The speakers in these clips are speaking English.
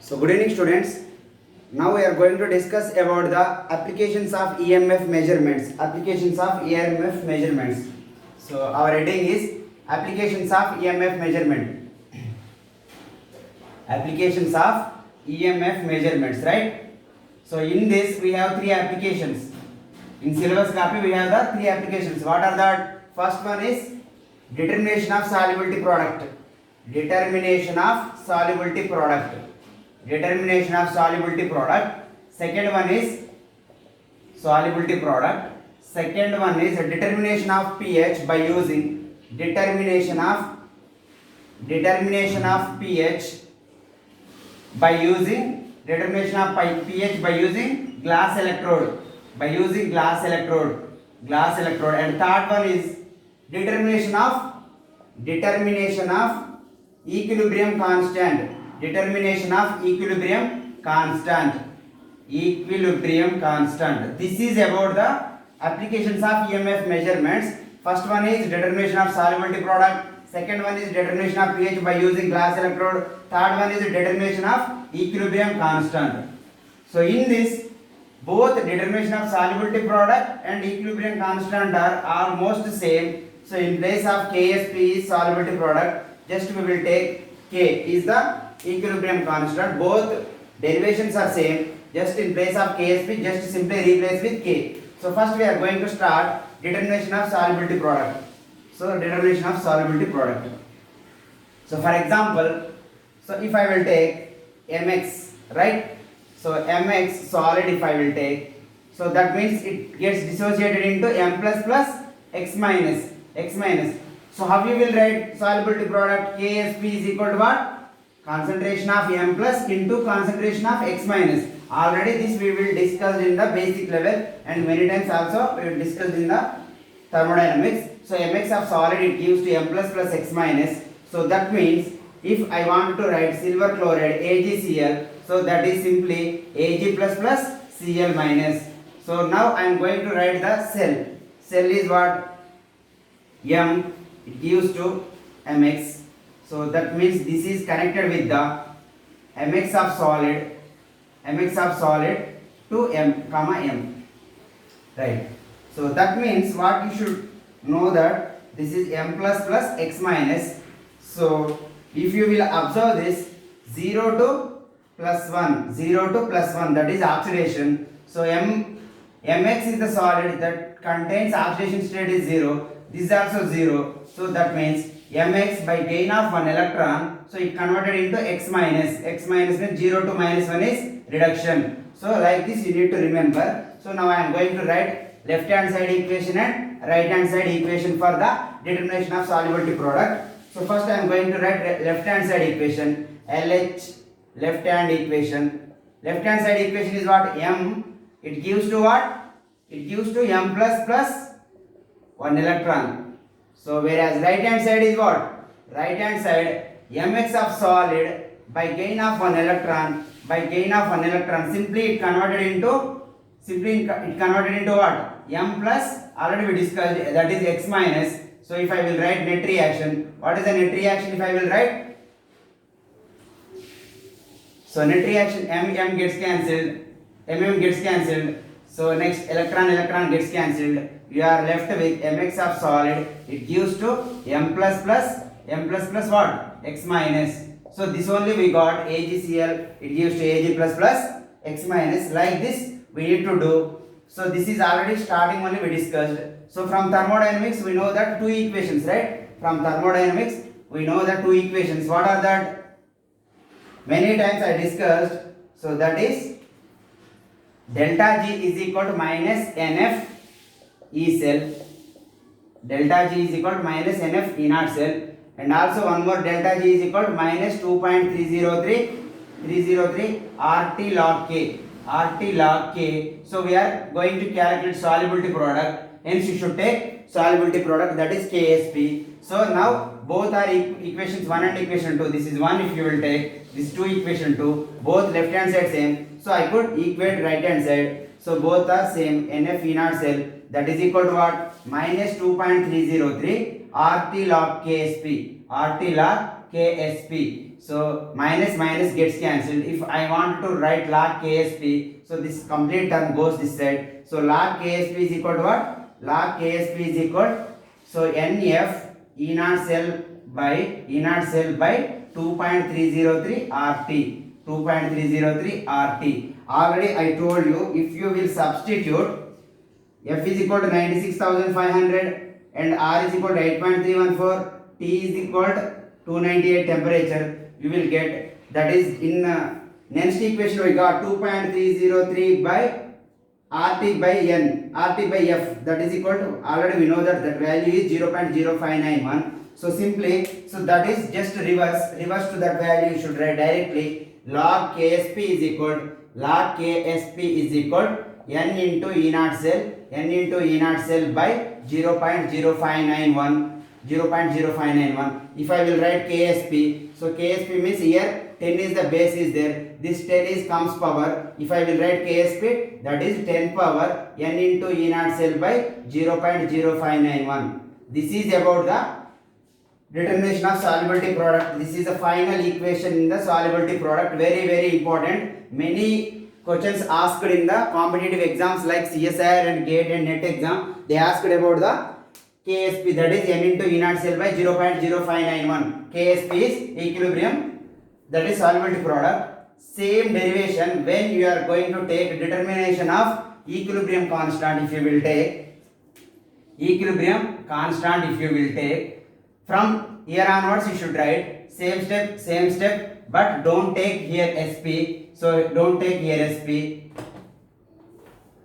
So good evening students. Now we are going to discuss about the applications of EMF measurements. Applications of EMF measurements. So our heading is applications of EMF measurement. Applications of EMF measurements, right? So in this we have three applications. In syllabus copy we have the three applications. What are that? First one is determination of solubility product. Determination of solubility product. Determination of solubility product. Second one is solubility product. Second one is determination of pH by using determination of pH by using determination of pH by using glass electrode. By using glass electrode. And third one is determination of equilibrium constant. Determination of equilibrium constant. This is about the applications of EMF measurements. First one is determination of solubility product. Second one is determination of pH by using glass electrode. Third one is determination of equilibrium constant. So in this, both determination of solubility product and equilibrium constant are almost same. So in place of KSP is solubility product, just we will take K is the equilibrium constant. Both derivations are same. Just in place of KSP, just simply replace with K. So first we are going to start determination of solubility product. So determination of solubility product. So for example, so if I will take Mx, right? So Mx solid if I will take, so that means it gets dissociated into M plus X minus. So how you will write solubility product? KSP is equal to what? Concentration of M plus into concentration of X minus. Already this we will discuss in the basic level and many times also we will discuss in the thermodynamics. So Mx of solid it gives to M plus X minus. So that means if I want to write silver chloride AgCl, so that is simply Ag plus Cl minus. So now I am going to write the cell. Cell is what? M, it gives to Mx. So that means this is connected with the Mx of solid to M, comma M. Right. So that means what you should know that this is M plus X minus. So if you will observe this 0 to plus 1, that is oxidation. So Mx is the solid that contains oxidation state is 0. This is also 0. So that means Mx by gain of 1 electron, so it converted into X minus. X minus means 0 to minus 1 is reduction. So like this you need to remember. So now I am going to write left hand side equation and right hand side equation for the determination of solubility product. So first I am going to write left hand side equation. LH left hand equation. Left hand side equation is what? M. It gives to what? It gives to M plus 1 electron. So whereas right hand side is what? Right hand side Mx of solid by gain of 1 electron. Simply it converted into what? M plus, already we discussed, that is X minus. So if I will write net reaction, what is the net reaction if I will write? So net reaction M gets cancelled, MM gets cancelled. So next electron gets cancelled. You are left with Mx of solid. It gives to M plus what? X minus. So this only we got AgCl. It gives to Ag plus X minus. Like this we need to do. So this is already starting only we discussed. So from thermodynamics we know that two equations, right? From thermodynamics we know the two equations. What are that? Many times I discussed. So that is delta G is equal to minus NF E cell. Delta G is equal to minus NF E naught cell. And also one more, delta G is equal to minus 2.303 RT log K. So we are going to calculate solubility product. Hence you should take solubility product, that is KSP. So now both are equations 1 and equation 2. This is 1 if you will take. This 2 equation 2. Both left hand side same. So I could equate right hand side. So both are same. NF E naught cell, that is equal to what? Minus 2.303 RT log KSP. So minus minus gets cancelled. If I want to write log KSP, so this complete term goes this side. So log KSP is equal to what? Log KSP is equal, so NF E naught cell by 2.303 RT. 2.303 RT. Already I told you, if you will substitute F is equal to 96,500 and R is equal to 8.314, T is equal to 298 temperature, you will get, that is in next equation we got 2.303 by RT by N, RT by F, that is equal to, already we know that value is 0.0591. So simply, so that is just reverse to that value, you should write directly log KSP is equal to, log KSP is equal N into E naught cell, N into E naught cell by 0.0591. 0.0591. If I will write KSP, so KSP means here 10 is the base is there, this 10 is comes power. If I will write KSP, that is 10 power N into E naught cell by 0.0591. This is about the determination of solubility product. This is the final equation in the solubility product. Very very important. Many questions asked in the competitive exams like CSIR and GATE and NET exam. They asked about the KSP, that is N into E naught cell by 0.0591. KSP is equilibrium, that is solubility product. Same derivation when you are going to take determination of equilibrium constant. If you will take equilibrium constant, if you will take, from here onwards you should write same step, but don't take here SP. So don't take here SP.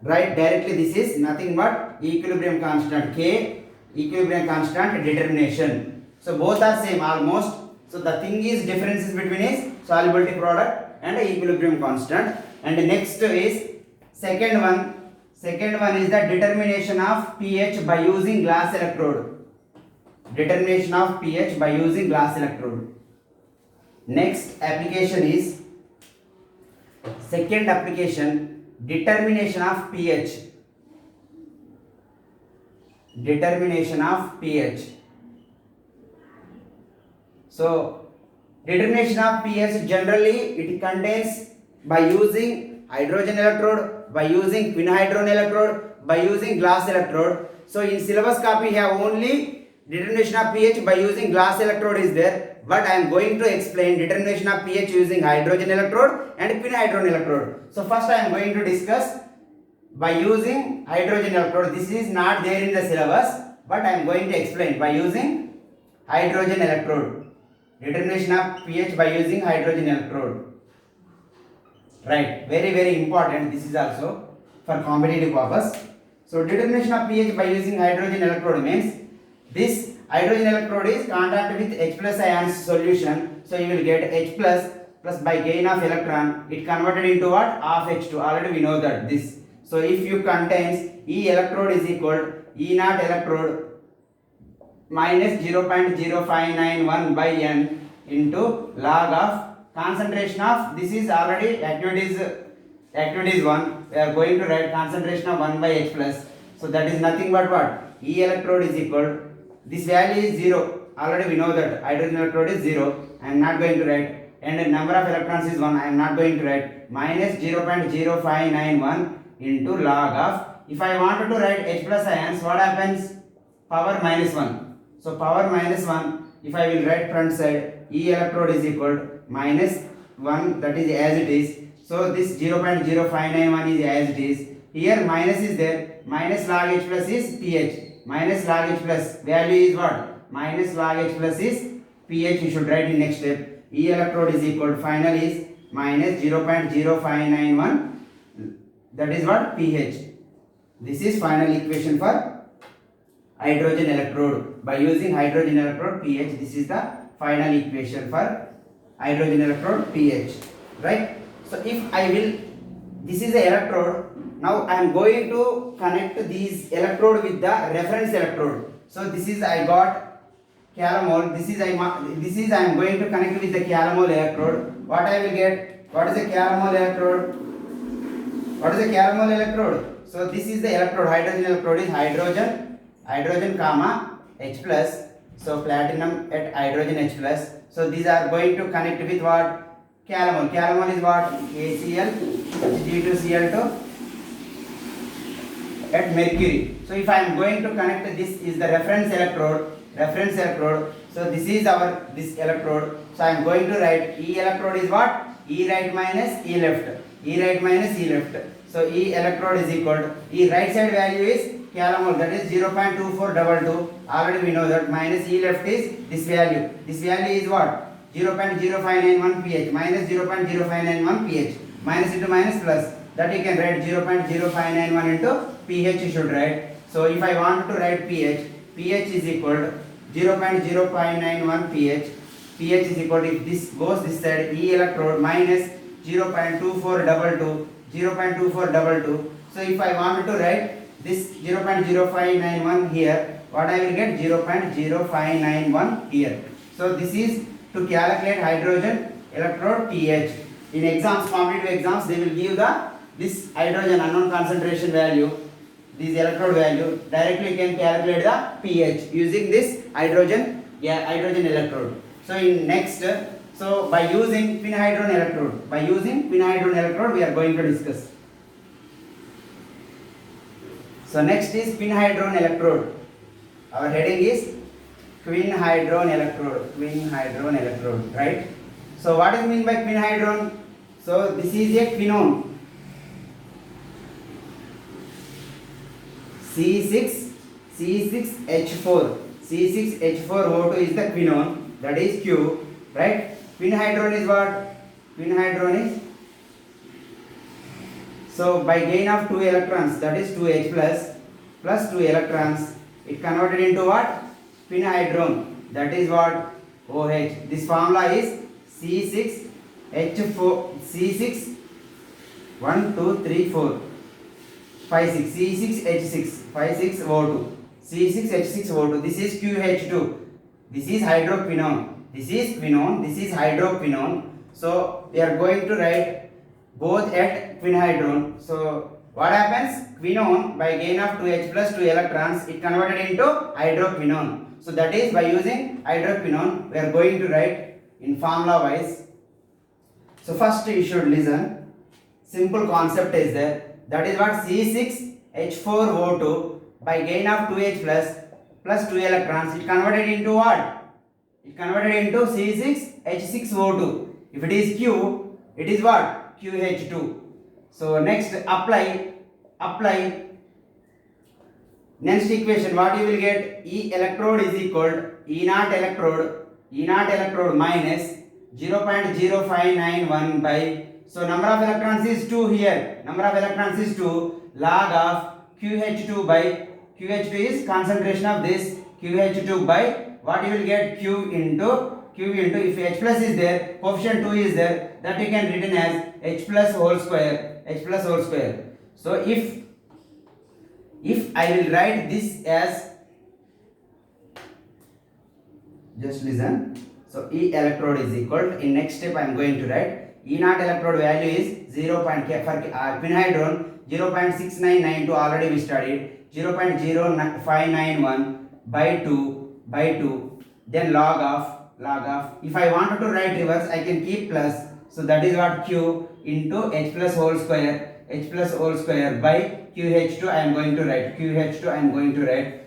Write directly, this is nothing but equilibrium constant K, equilibrium constant determination. So both are same almost. So the thing is, differences between is solubility product and equilibrium constant. And next is second one is the determination of pH by using glass electrode. Determination of pH by using glass electrode. Next application is second application, determination of pH. Determination of pH. So determination of pH generally it contains by using hydrogen electrode, by using quinhydron electrode, by using glass electrode. So in syllabus copy have only determination of pH by using glass electrode is there, but I am going to explain determination of pH using hydrogen electrode and quinhydron electrode. So first I am going to discuss by using hydrogen electrode. This is not there in the syllabus, but I am going to explain by using hydrogen electrode. Determination of pH by using hydrogen electrode. Right, very very important. This is also for competitive purpose. So determination of pH by using hydrogen electrode means this hydrogen electrode is contact with H plus ions solution. So you will get H plus by gain of electron. It converted into what? Half H2. Already we know that this. So if you contains E electrode is equal E naught electrode minus 0.0591 by N into log of concentration of, this is already activities 1. We are going to write concentration of 1 by H plus. So that is nothing but what? E electrode is equal, this value is 0. Already we know that hydrogen electrode is 0. I am not going to write. And the number of electrons is 1. I am not going to write. Minus 0.0591 into log of, if I wanted to write H plus ions, what happens? Power minus 1. So power minus 1, if I will write front side, E electrode is equal to minus 1, that is as it is. So this 0.0591 is as it is. Here minus is there, minus log H plus is pH. Minus log H plus value is what? Minus log H plus is pH. You should write in next step. E electrode is equal to final is minus 0.0591, that is what? pH. This is final equation for hydrogen electrode. By using hydrogen electrode pH, this is the final equation for hydrogen electrode pH. Right? So if I will, this is the electrode. Now I am going to connect these electrode with the reference electrode. So this is I got calomel. This is I am going to connect with the calomel electrode. What I will get? What is the calomel electrode? What is the calomel electrode? So this is the electrode. Hydrogen electrode is hydrogen comma H plus. So platinum at hydrogen H plus. So these are going to connect with what? Calomel. Calomel is what? ACl G2Cl2 at mercury. So if I am going to connect, this is the reference electrode. So this is our this electrode. So I am going to write E electrode is what? E right minus E left. E right minus E left. So E electrode is equal to E right side value is calomel, that is 0.2422. Already we know that. Minus E left is this value. This value is what? 0.0591 pH minus 0.0591 pH. Minus into minus plus. That you can write 0.0591 into pH you should write. So if I want to write pH is equal to 0.0591 pH. pH is equal to, if this goes this side, E electrode minus 0.2422. So if I want to write this 0.0591 here, what I will get? 0.0591 here. So this is to calculate hydrogen electrode pH. In exams, competitive exams, they will give this hydrogen unknown concentration value, this electrode value. Directly you can calculate the pH using this hydrogen electrode. So in next, so by using pinhydron electrode, we are going to discuss. So next is pinhydron electrode. Our heading is quinhydron electrode, right? So what is mean by quinhydron? So this is a quinone. C6H4O2 is the quinone, that is Q, right? Quinhydron is what? Quinhydron is, so by gain of 2 electrons, that is 2H plus 2 electrons, it converted into what? Quinhydron, that is what? OH. This formula is C6H4, C6 1 2 3 4 5 6, C6H6 5 6 O2, C6H6 O2. This is QH2. This is hydroquinone. This is quinone. This is hydroquinone. So we are going to write both at quinhydron. So what happens? Quinone by gain of 2H plus 2 electrons, it converted into hydroquinone. So that is by using hydroquinone, we are going to write in formula wise. So first you should listen. Simple concept is there. That is what? C6H4O2 by gain of 2H plus 2 electrons, it converted into what? It converted into C6H6O2. If it is Q, it is what? QH2. So next apply next equation. What you will get? E electrode is equal to E naught electrode minus 0.0591 by, so number of electrons is 2 here. Number of electrons is 2 log of QH2 by, QH2 is concentration of this, QH2 by what you will get? Q into if H plus is there, coefficient 2 is there, that you can written as H plus whole square. So if I will write this as, just listen. So E electrode is equal to, in next step I am going to write E naught electrode value is 0. For quinhydron 0.6992 already we studied, 0.0591 by 2, then log of, if I wanted to write reverse I can keep plus, so that is what? Q into H plus whole square by QH2 I am going to write,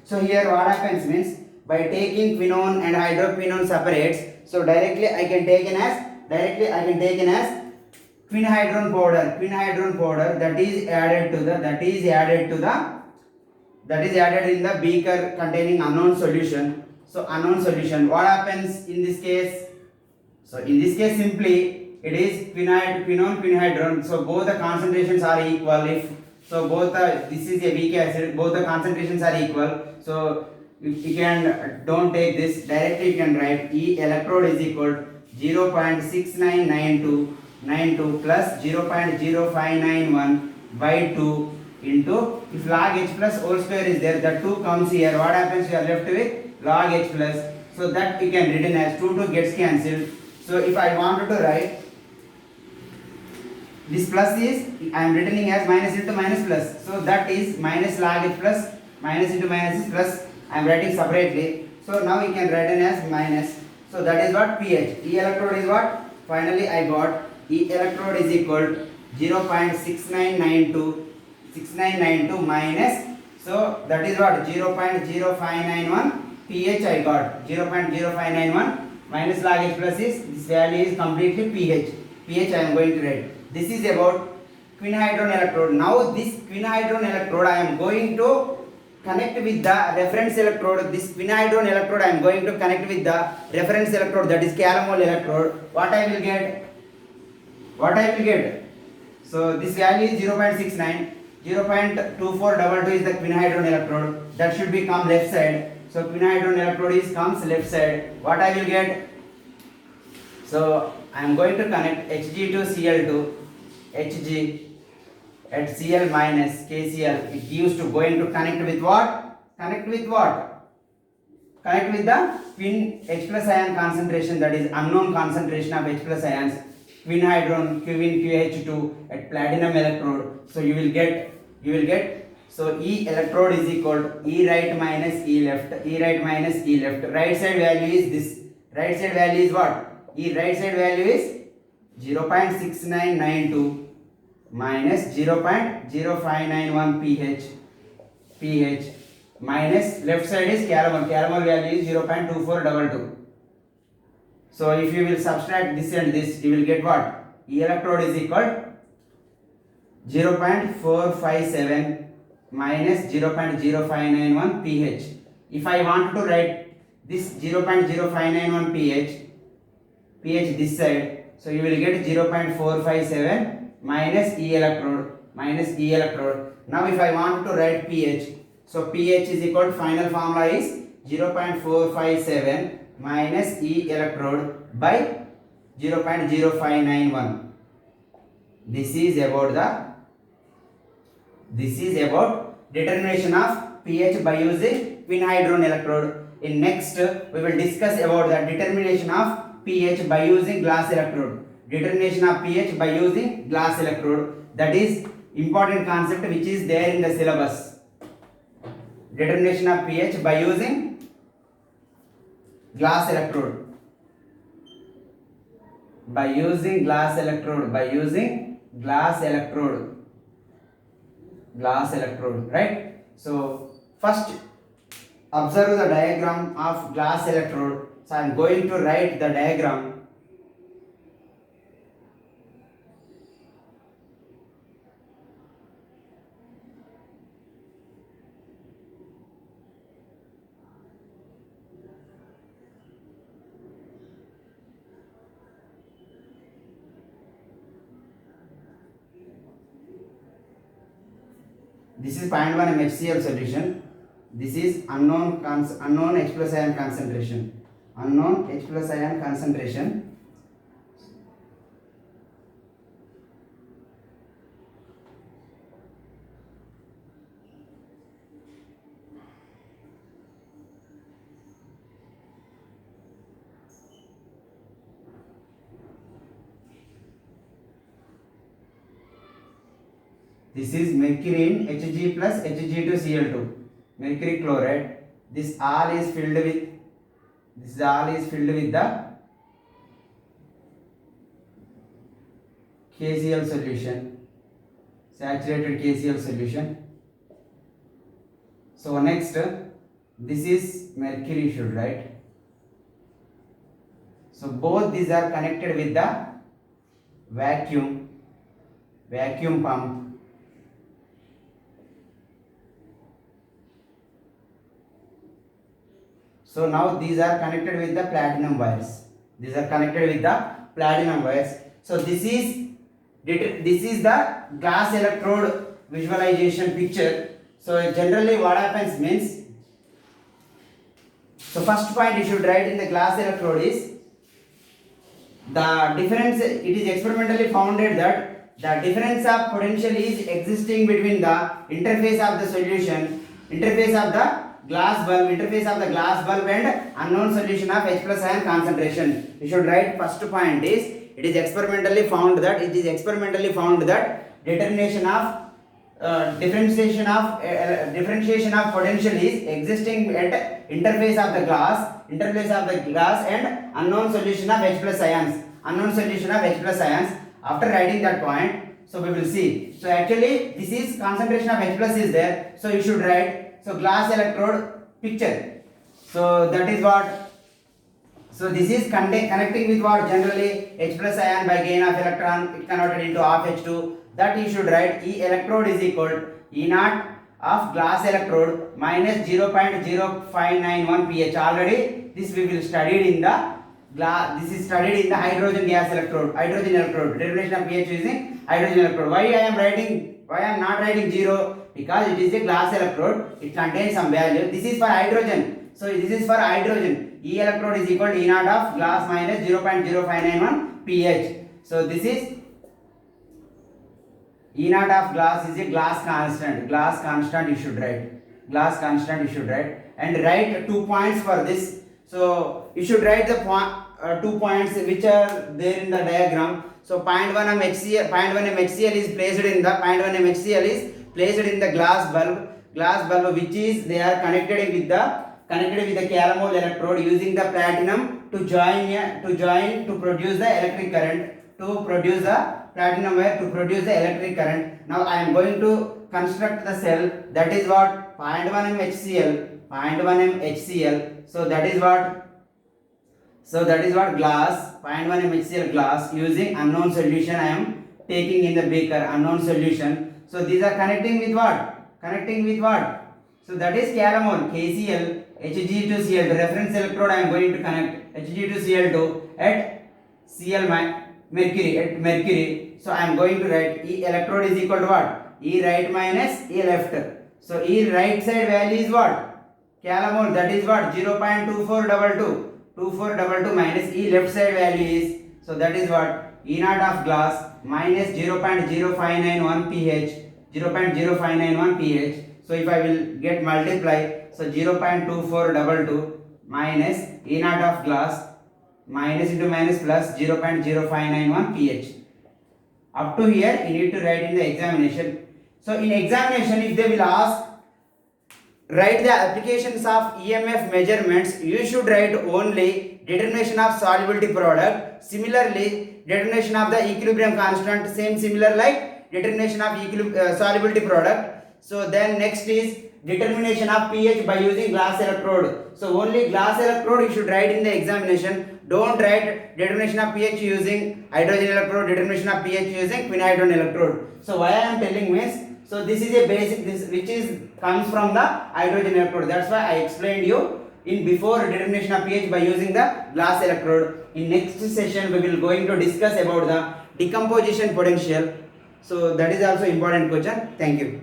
So here what happens means, by taking quinone and hydroquinone separates, so directly I can take in as quinhydron powder, that is added in the beaker containing unknown solution. So unknown solution, what happens in this case? So in this case simply it is quinone. So both the concentrations are equal. If so, this is a weak acid, both the concentrations are equal. So you can don't take this, directly you can write E electrode is equal 0.6992 plus 0.0591 by 2 into, if log H plus whole square is there, the 2 comes here, what happens? You are left with log H plus, so that you can written as 2 gets cancelled. So if I wanted to write this plus is, I am writing as minus into minus plus, so that is minus log H plus, minus into minus is plus, I am writing separately. So now you can write as minus So that is what pH. E electrode is what? Finally I got E electrode is equal to 0.6992 minus, so that is what? 0.0591 pH I got. 0.0591 minus log H plus is, this value is completely pH. pH I am going to write. This is about quinhydron electrode. Now this quinhydron electrode I am going to connect with the reference electrode. This quinhydron electrode I am going to connect with the reference electrode, that is calomel electrode. What I will get? So this value is 0.69. 0.2422 is the quinhydron electrode. That should become left side. So quinhydron electrode is comes left side. What I will get? So I am going to connect Hg to Cl2. Hg at Cl minus KCl. It used to going to connect with what? Connect with the quin H plus ion concentration, that is unknown concentration of H plus ions. Quinhydron Qin QH2 at platinum electrode. So you will get so E electrode is equal to E right minus E left. Right side value is this. Right side value is what? E right side value is 0.6992 minus 0.0591 pH minus left side is calomel value is 0.2422. So if you will subtract this and this, you will get what? E electrode is equal 0.457 minus 0.0591 pH. If I want to write this 0.0591 pH this side, so you will get 0.457 minus E electrode. Now if I want to write pH, so pH is equal to, final formula is 0.457 minus E electrode by 0.0591. This is about determination of pH by using quinhydron electrode. In next we will discuss about the determination of pH by using glass electrode. Determination of pH by using glass electrode, that is important concept which is there in the syllabus. Determination of pH by using glass electrode. By using glass electrode, right? So first observe the diagram of glass electrode. So I am going to write the diagram. This is 0.1 HCl solution. This is unknown H plus ion concentration. This is mercury Hg plus Hg2Cl2, mercury chloride. This all is filled with the KCl solution, saturated KCl solution. So next, this is mercury, should write. So both these are connected with the vacuum pump. So now these are connected with the platinum wires. So this is the glass electrode visualization picture. So generally what happens means, so first point you should write in the glass electrode is the difference. It is experimentally founded that the difference of potential is existing between the interface of the solution, interface of the glass bulb and unknown solution of H plus ion concentration. You should write first point is it is experimentally found that determination of differentiation of potential is existing at interface of the glass and unknown solution of H plus ions. After writing that point, so we will see. So actually this is concentration of H plus is there, so you should write. So glass electrode picture. So that is what. So this is connecting with what? Generally H plus ion by gain of electron, it converted into half H2. That you should write. E electrode is equal E naught of glass electrode minus 0.0591 pH. Already this we will studied in the glass. This is studied in the hydrogen electrode. Derivation of pH using hydrogen electrode. Why I am not writing 0? Because it is a glass electrode. It contains some value. This is for hydrogen. So this is for hydrogen. E electrode is equal to E naught of glass minus 0.0591 pH. So this is E naught of glass is a glass constant. You should write. And write 2 points for this. So you should write the 2 points which are there in the diagram. So 0.1 MHCl is placed in the glass bulb, which is they are connected with the calomel electrode using the platinum to produce the electric current. Now I am going to construct the cell, that is what 0.1 MHCl. So that is what glass, 0.1 MHCl glass using unknown solution I am taking in the beaker, unknown solution. So these are connecting with what? So that is calomel, KCl, Hg2Cl, the reference electrode I am going to connect Hg2Cl2 at Cl mercury. So I am going to write E electrode is equal to what? E right minus E left. So E right side value is what? Calomel, that is what? 0.2422 minus E left side value is, so that is what? E naught of glass minus 0.0591 pH. So if I will get multiply, so 0.2422 minus E naught of glass minus into minus plus 0.0591 pH. Up to here you need to write in the examination. So in examination, if they will ask write the applications of EMF measurements, you should write only determination of solubility product. Similarly, determination of the equilibrium constant, similar like determination of solubility product. So then next is determination of pH by using glass electrode. So only glass electrode you should write in the examination. Don't write determination of pH using hydrogen electrode, determination of pH using quinhydron electrode. So why I am telling means, so this is a basic, which comes from the hydrogen electrode. That's why I explained you in before determination of pH by using the glass electrode. In next session we will going to discuss about the decomposition potential. So that is also important question. Thank you.